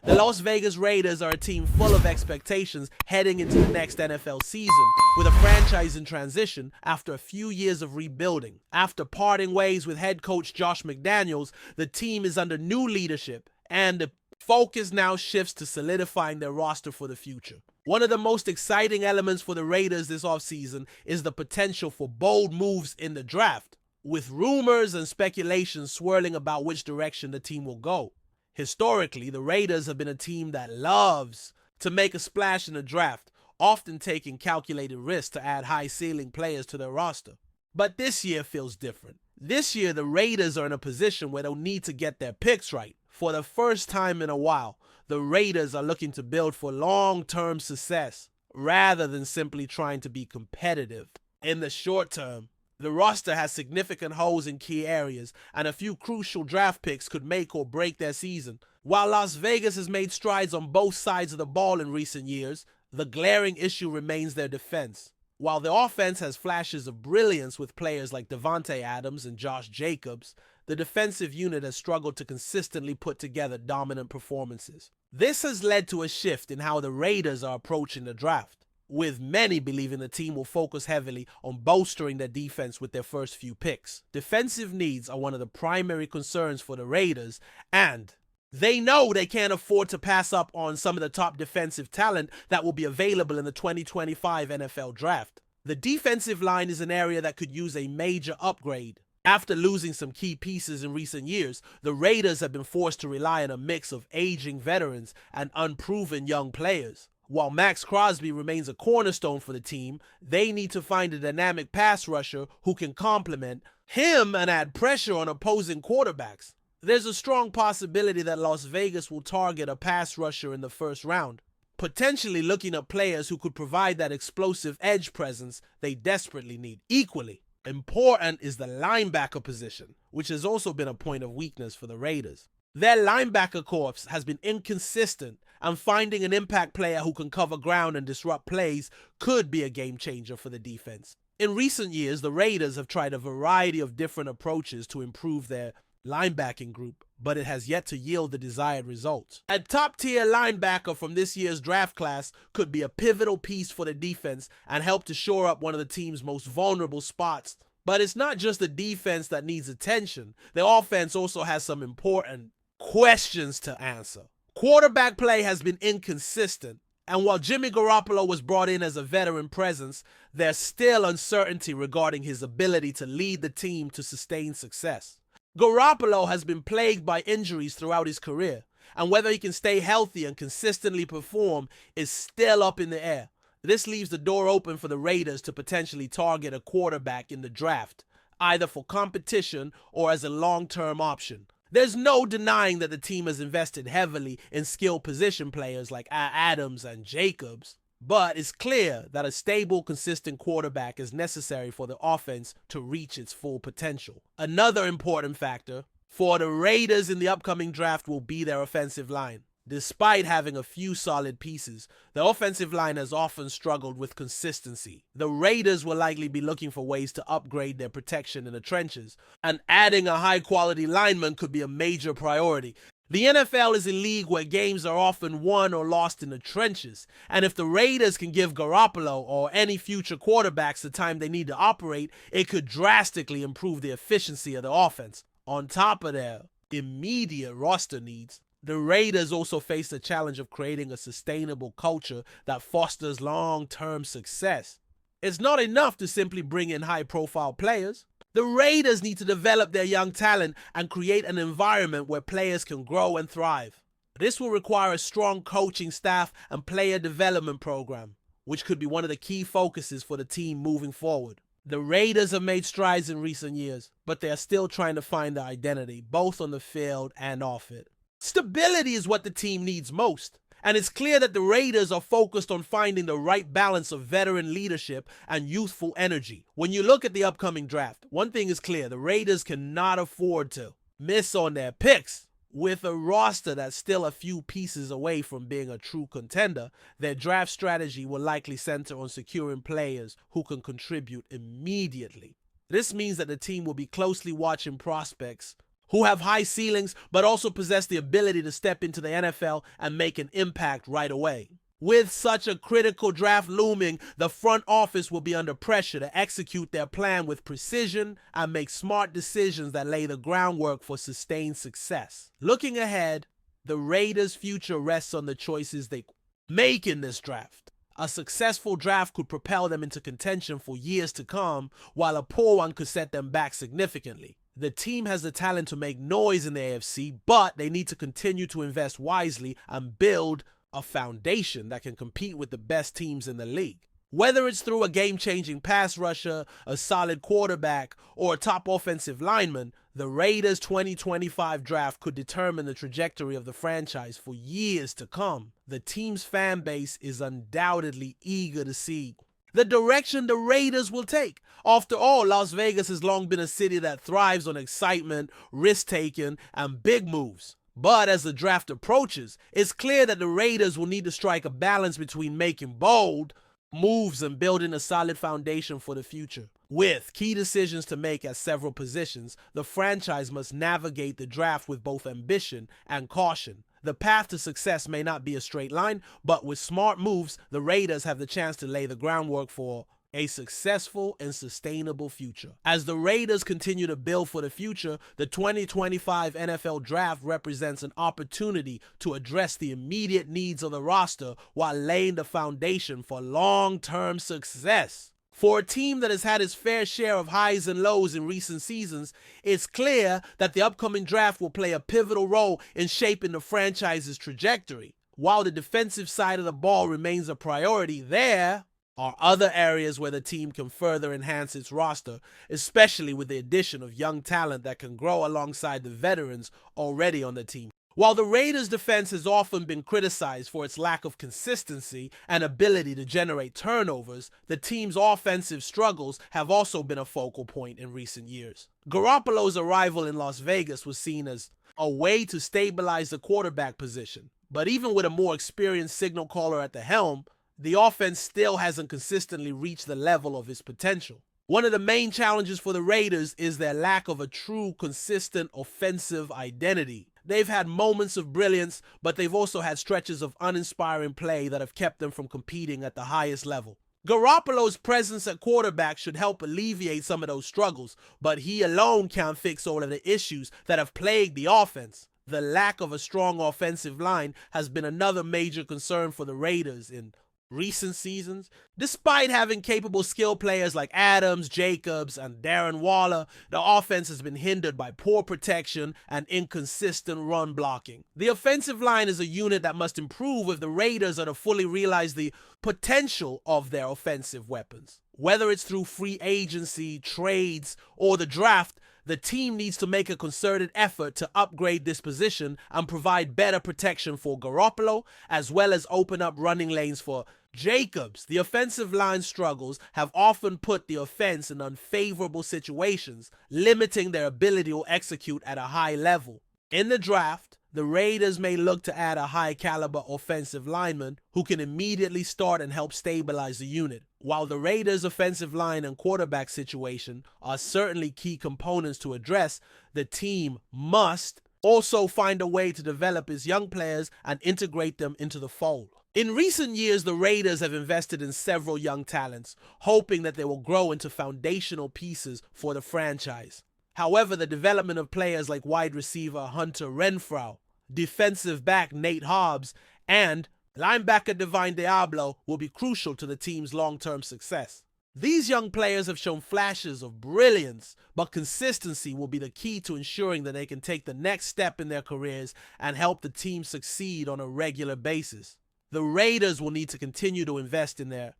The Las Vegas Raiders are a team full of expectations heading into the next NFL season, with a franchise in transition after a few years of rebuilding. After parting ways with head coach Josh McDaniels, the team is under new leadership, and the focus now shifts to solidifying their roster for the future. One of the most exciting elements for the Raiders this offseason is the potential for bold moves in the draft, with rumors and speculation swirling about which direction the team will go. Historically, the Raiders have been a team that loves to make a splash in the draft, often taking calculated risks to add high-ceiling players to their roster. But this year feels different. This year, the Raiders are in a position where they'll need to get their picks right. For the first time in a while, the Raiders are looking to build for long-term success rather than simply trying to be competitive. In the short term, the roster has significant holes in key areas, and a few crucial draft picks could make or break their season. While Las Vegas has made strides on both sides of the ball in recent years, the glaring issue remains their defense. While the offense has flashes of brilliance with players like Davante Adams and Josh Jacobs, the defensive unit has struggled to consistently put together dominant performances. This has led to a shift in how the Raiders are approaching the draft, with many believing the team will focus heavily on bolstering their defense with their first few picks. Defensive needs are one of the primary concerns for the Raiders, and they know they can't afford to pass up on some of the top defensive talent that will be available in the 2025 NFL Draft. The defensive line is an area that could use a major upgrade. After losing some key pieces in recent years, the Raiders have been forced to rely on a mix of aging veterans and unproven young players. While Max Crosby remains a cornerstone for the team, they need to find a dynamic pass rusher who can complement him and add pressure on opposing quarterbacks. There's a strong possibility that Las Vegas will target a pass rusher in the first round, potentially looking at players who could provide that explosive edge presence they desperately need. Equally important is the linebacker position, which has also been a point of weakness for the Raiders. Their linebacker corps has been inconsistent, and finding an impact player who can cover ground and disrupt plays could be a game changer for the defense. In recent years, the Raiders have tried a variety of different approaches to improve their linebacking group, but it has yet to yield the desired results. A top-tier linebacker from this year's draft class could be a pivotal piece for the defense and help to shore up one of the team's most vulnerable spots. But it's not just the defense that needs attention. The offense also has some important questions to answer. Quarterback play has been inconsistent, and while Jimmy Garoppolo was brought in as a veteran presence, there's still uncertainty regarding his ability to lead the team to sustain success. Garoppolo has been plagued by injuries throughout his career, and whether he can stay healthy and consistently perform is still up in the air. This leaves the door open for the Raiders to potentially target a quarterback in the draft, either for competition or as a long-term option. There's no denying that the team has invested heavily in skilled position players like Adams and Jacobs, but it's clear that a stable, consistent quarterback is necessary for the offense to reach its full potential. Another important factor for the Raiders in the upcoming draft will be their offensive line. Despite having a few solid pieces, the offensive line has often struggled with consistency. The Raiders will likely be looking for ways to upgrade their protection in the trenches, and adding a high-quality lineman could be a major priority. The NFL is a league where games are often won or lost in the trenches, and if the Raiders can give Garoppolo or any future quarterbacks the time they need to operate, it could drastically improve the efficiency of the offense. On top of their immediate roster needs, the Raiders also face the challenge of creating a sustainable culture that fosters long-term success. It's not enough to simply bring in high-profile players. The Raiders need to develop their young talent and create an environment where players can grow and thrive. This will require a strong coaching staff and player development program, which could be one of the key focuses for the team moving forward. The Raiders have made strides in recent years, but they are still trying to find their identity, both on the field and off it. Stability is what the team needs most, and it's clear that the Raiders are focused on finding the right balance of veteran leadership and youthful energy. When you look at the upcoming draft, one thing is clear: the Raiders cannot afford to miss on their picks. With a roster that's still a few pieces away from being a true contender, their draft strategy will likely center on securing players who can contribute immediately. This means that the team will be closely watching prospects who have high ceilings but also possess the ability to step into the NFL and make an impact right away. With such a critical draft looming, the front office will be under pressure to execute their plan with precision and make smart decisions that lay the groundwork for sustained success. Looking ahead, the Raiders' future rests on the choices they make in this draft. A successful draft could propel them into contention for years to come, while a poor one could set them back significantly. The team has the talent to make noise in the AFC, but they need to continue to invest wisely and build a foundation that can compete with the best teams in the league. Whether it's through a game-changing pass rusher, a solid quarterback, or a top offensive lineman, the Raiders' 2025 draft could determine the trajectory of the franchise for years to come. The team's fan base is undoubtedly eager to see the direction the Raiders will take. After all, Las Vegas has long been a city that thrives on excitement, risk-taking, and big moves. But as the draft approaches, it's clear that the Raiders will need to strike a balance between making bold moves and building a solid foundation for the future. With key decisions to make at several positions, the franchise must navigate the draft with both ambition and caution. The path to success may not be a straight line, but with smart moves, the Raiders have the chance to lay the groundwork for a successful and sustainable future. As the Raiders continue to build for the future, the 2025 NFL Draft represents an opportunity to address the immediate needs of the roster while laying the foundation for long-term success. For a team that has had its fair share of highs and lows in recent seasons, it's clear that the upcoming draft will play a pivotal role in shaping the franchise's trajectory. While the defensive side of the ball remains a priority, there are other areas where the team can further enhance its roster, especially with the addition of young talent that can grow alongside the veterans already on the team. While the Raiders' defense has often been criticized for its lack of consistency and ability to generate turnovers, the team's offensive struggles have also been a focal point in recent years. Garoppolo's arrival in Las Vegas was seen as a way to stabilize the quarterback position, but even with a more experienced signal caller at the helm, the offense still hasn't consistently reached the level of its potential. One of the main challenges for the Raiders is their lack of a true, consistent offensive identity. They've had moments of brilliance, but they've also had stretches of uninspiring play that have kept them from competing at the highest level. Garoppolo's presence at quarterback should help alleviate some of those struggles, but he alone can't fix all of the issues that have plagued the offense. The lack of a strong offensive line has been another major concern for the Raiders in recent seasons. Despite having capable skill players like Adams, Jacobs, and Darren Waller, the offense has been hindered by poor protection and inconsistent run blocking. The offensive line is a unit that must improve if the Raiders are to fully realize the potential of their offensive weapons. Whether it's through free agency, trades, or the draft, the team needs to make a concerted effort to upgrade this position and provide better protection for Garoppolo, as well as open up running lanes for Jacobs. The offensive line struggles have often put the offense in unfavorable situations, limiting their ability to execute at a high level. In the draft, the Raiders may look to add a high-caliber offensive lineman who can immediately start and help stabilize the unit. While the Raiders' offensive line and quarterback situation are certainly key components to address, the team must also find a way to develop its young players and integrate them into the fold. In recent years, the Raiders have invested in several young talents, hoping that they will grow into foundational pieces for the franchise. However, the development of players like wide receiver Hunter Renfrow, defensive back Nate Hobbs, and linebacker Divine Diablo will be crucial to the team's long-term success. These young players have shown flashes of brilliance, but consistency will be the key to ensuring that they can take the next step in their careers and help the team succeed on a regular basis. The Raiders will need to continue to invest in their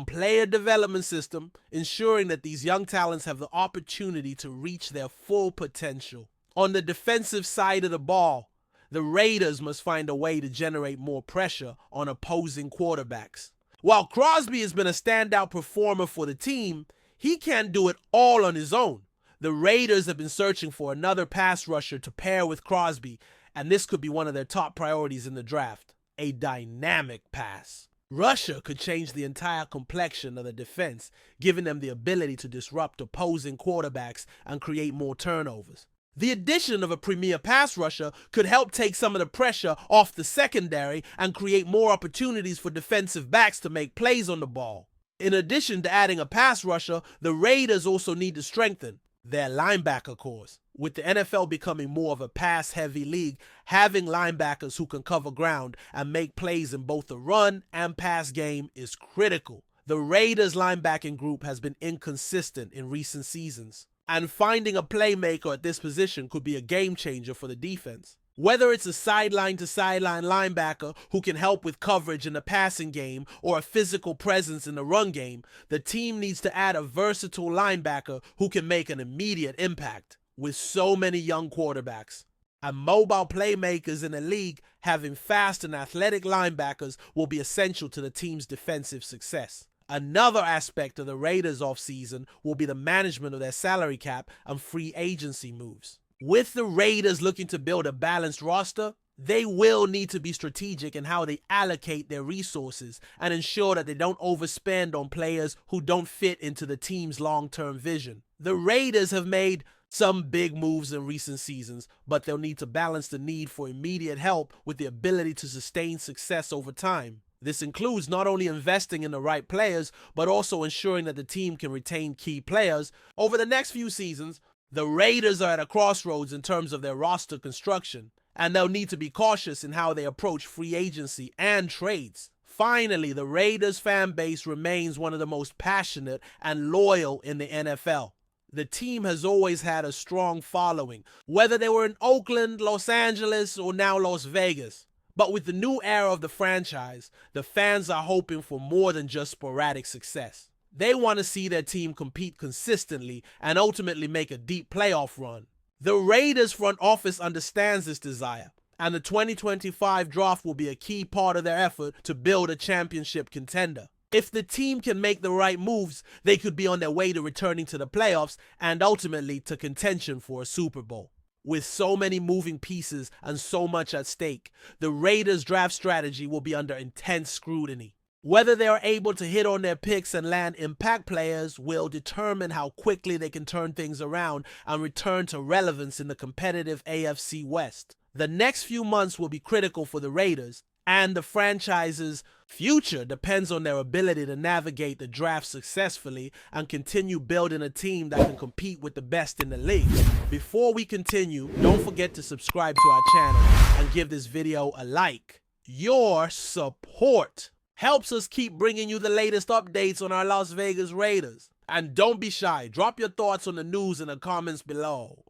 player development system, ensuring that these young talents have the opportunity to reach their full potential. On the defensive side of the ball, the Raiders must find a way to generate more pressure on opposing quarterbacks. While Crosby has been a standout performer for the team, he can't do it all on his own. The Raiders have been searching for another pass rusher to pair with Crosby, and this could be one of their top priorities in the draft. A dynamic pass rusher could change the entire complexion of the defense, giving them the ability to disrupt opposing quarterbacks and create more turnovers. The addition of a premier pass rusher could help take some of the pressure off the secondary and create more opportunities for defensive backs to make plays on the ball. In addition to adding a pass rusher, the Raiders also need to strengthen their linebacker corps. With the NFL becoming more of a pass-heavy league, having linebackers who can cover ground and make plays in both the run and pass game is critical. The Raiders' linebacking group has been inconsistent in recent seasons, and finding a playmaker at this position could be a game changer for the defense. Whether it's a sideline-to-sideline linebacker who can help with coverage in the passing game or a physical presence in the run game, the team needs to add a versatile linebacker who can make an immediate impact. With so many young quarterbacks and mobile playmakers in the league, having fast and athletic linebackers will be essential to the team's defensive success. Another aspect of the Raiders' offseason will be the management of their salary cap and free agency moves. With the Raiders looking to build a balanced roster, they will need to be strategic in how they allocate their resources and ensure that they don't overspend on players who don't fit into the team's long-term vision. The Raiders have made some big moves in recent seasons, but they'll need to balance the need for immediate help with the ability to sustain success over time. This includes not only investing in the right players, but also ensuring that the team can retain key players. Over the next few seasons, the Raiders are at a crossroads in terms of their roster construction, and they'll need to be cautious in how they approach free agency and trades. Finally, the Raiders fan base remains one of the most passionate and loyal in the NFL. The team has always had a strong following, whether they were in Oakland, Los Angeles, or now Las Vegas. But with the new era of the franchise, the fans are hoping for more than just sporadic success. They want to see their team compete consistently and ultimately make a deep playoff run. The Raiders front office understands this desire, and the 2025 draft will be a key part of their effort to build a championship contender. If the team can make the right moves, they could be on their way to returning to the playoffs and ultimately to contention for a Super Bowl. With so many moving pieces and so much at stake, the Raiders' draft strategy will be under intense scrutiny. Whether they are able to hit on their picks and land impact players will determine how quickly they can turn things around and return to relevance in the competitive AFC West. The next few months will be critical for the Raiders, and the franchise's future depends on their ability to navigate the draft successfully and continue building a team that can compete with the best in the league. Before we continue, don't forget to subscribe to our channel and give this video a like. Your support helps us keep bringing you the latest updates on our Las Vegas Raiders. And don't be shy, drop your thoughts on the news in the comments below.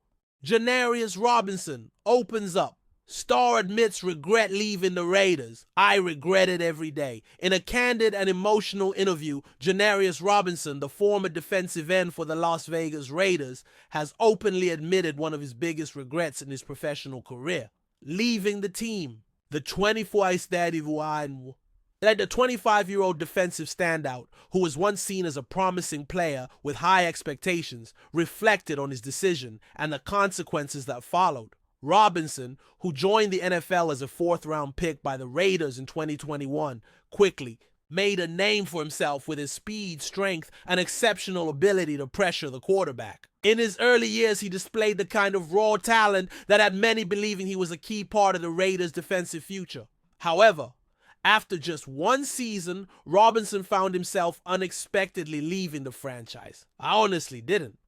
Janarius Robinson opens up. Star admits regret leaving the Raiders. I regret it every day. In a candid and emotional interview, Janarius Robinson, the former defensive end for the Las Vegas Raiders, has openly admitted one of his biggest regrets in his professional career: leaving the team. The 25-year-old defensive standout, who was once seen as a promising player with high expectations, reflected on his decision and the consequences that followed. Robinson, who joined the NFL as a fourth-round pick by the Raiders in 2021, quickly made a name for himself with his speed, strength, and exceptional ability to pressure the quarterback. In his early years, he displayed the kind of raw talent that had many believing he was a key part of the Raiders' defensive future. However, after just one season, Robinson found himself unexpectedly leaving the franchise. I honestly didn't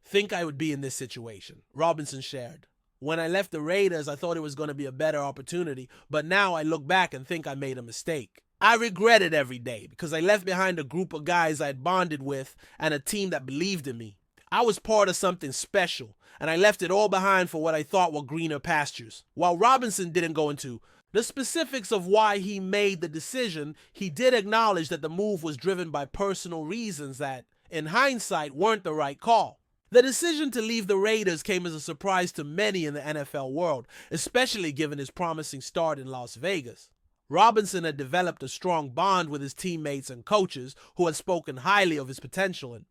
think I would be in this situation, Robinson shared. When I left the Raiders, I thought it was going to be a better opportunity, but now I look back and think I made a mistake. I regret it every day because I left behind a group of guys I'd bonded with and a team that believed in me. I was part of something special, and I left it all behind for what I thought were greener pastures. While Robinson didn't go into the specifics of why he made the decision, he did acknowledge that the move was driven by personal reasons that, in hindsight, weren't the right call. The decision to leave the Raiders came as a surprise to many in the NFL world, especially given his promising start in Las Vegas. Robinson had developed a strong bond with his teammates and coaches who had spoken highly of his potential and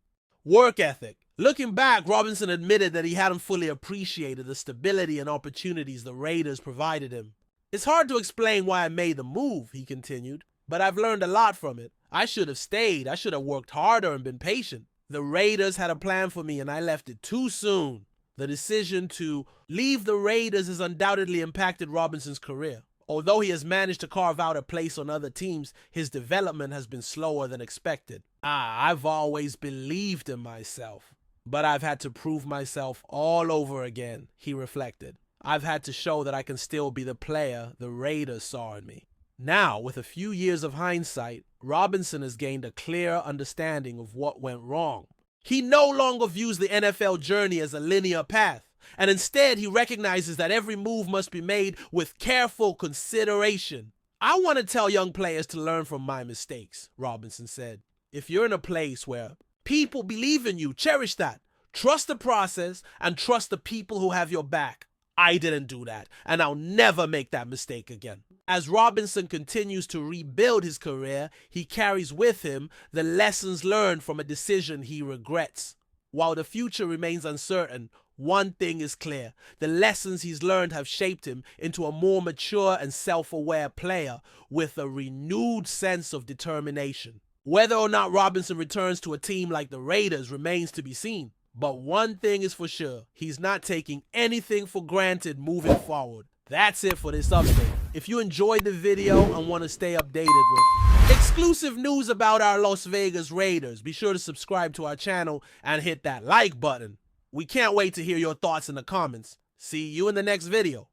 work ethic. Looking back, Robinson admitted that he hadn't fully appreciated the stability and opportunities the Raiders provided him. It's hard to explain why I made the move, he continued, but I've learned a lot from it. I should have stayed. I should have worked harder and been patient. The Raiders had a plan for me and I left it too soon. The decision to leave the Raiders has undoubtedly impacted Robinson's career. Although he has managed to carve out a place on other teams, his development has been slower than expected. I've always believed in myself, but I've had to prove myself all over again, he reflected. I've had to show that I can still be the player the Raiders saw in me. Now, with a few years of hindsight, Robinson has gained a clear understanding of what went wrong. He no longer views the NFL journey as a linear path, and instead he recognizes that every move must be made with careful consideration. I want to tell young players to learn from my mistakes, Robinson said. If you're in a place where people believe in you, cherish that. Trust the process and trust the people who have your back. I didn't do that, and I'll never make that mistake again. As Robinson continues to rebuild his career, he carries with him the lessons learned from a decision he regrets. While the future remains uncertain, one thing is clear. The lessons he's learned have shaped him into a more mature and self-aware player with a renewed sense of determination. Whether or not Robinson returns to a team like the Raiders remains to be seen. But one thing is for sure, he's not taking anything for granted moving forward. That's it for this update. If you enjoyed the video and want to stay updated with exclusive news about our Las Vegas Raiders, be sure to subscribe to our channel and hit that like button. We can't wait to hear your thoughts in the comments. See you in the next video.